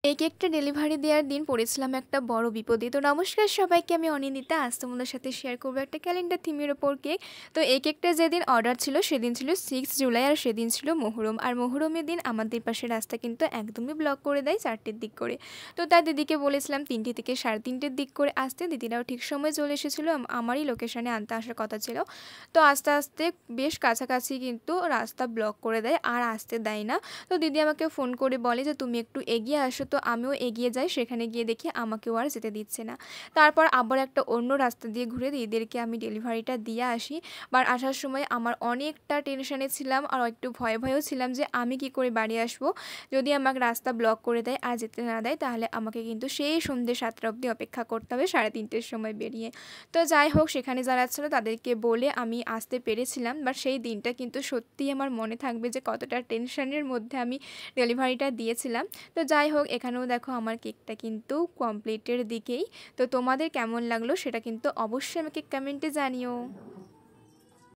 এই কেকটা ডেলিভারি দেওয়ার দিন পড়েছিলাম একটা বড় বিপদে। তো নমস্কার সবাইকে, আমি অনিন্দিতা। আজ তোমাদের সাথে শেয়ার করবো একটা ক্যালেন্ডার থিমের ওপর কেক। তো এই কেকটা যেদিন অর্ডার ছিল সেদিন ছিল 6 জুলাই, আর সেদিন ছিল মোহরম। আর মোহরমের দিন আমাদের পাশের রাস্তা কিন্তু একদমই ব্লক করে দেয় 4টের দিক করে। তো তার দিদিকে বলেছিলাম 3টে থেকে 3:30-র দিক করে আসতে। দিদিরাও ঠিক সময় চলে এসেছিলো, আমারই লোকেশনে আনতে আসার কথা ছিল। তো আস্তে আস্তে বেশ কাছাকাছি কিন্তু রাস্তা ব্লক করে দেয়, আর আসতে দেয় না। তো দিদি আমাকে ফোন করে বলে যে তুমি একটু এগিয়ে আসো। তো আমিও এগিয়ে যাই, সেখানে গিয়ে দেখি আমাকেও আর যেতে দিচ্ছে না। তারপর আবার একটা অন্য রাস্তা দিয়ে ঘুরে দিদিদেরকে আমি ডেলিভারিটা দিয়ে আসি। আসার সময় আমার অনেকটা টেনশনে ছিলাম, আর একটু ভয়েও ছিলাম যে আমি কি করে বাড়ি আসবো। যদি আমাকে রাস্তা ব্লক করে দেয় আর যেতে না দেয়, তাহলে আমাকে কিন্তু সেই সন্ধ্যে 7টা অবধি অপেক্ষা করতে হবে 3:30-র সময় বেরিয়ে। তো যাই হোক, সেখানে যারা ছিল তাদেরকে বলে আমি আসতে পেরেছিলাম। সেই দিনটা কিন্তু সত্যিই আমার মনে থাকবে যে কতটা টেনশনের মধ্যে আমি ডেলিভারিটা দিয়েছিলাম। তো যাই হোক, এখানেও দেখো আমার কেকটা কিন্তু কমপ্লিটের দিকেই। তো তোমাদের কেমন লাগলো সেটা কিন্তু অবশ্যই আমাকে কমেন্টে জানিও।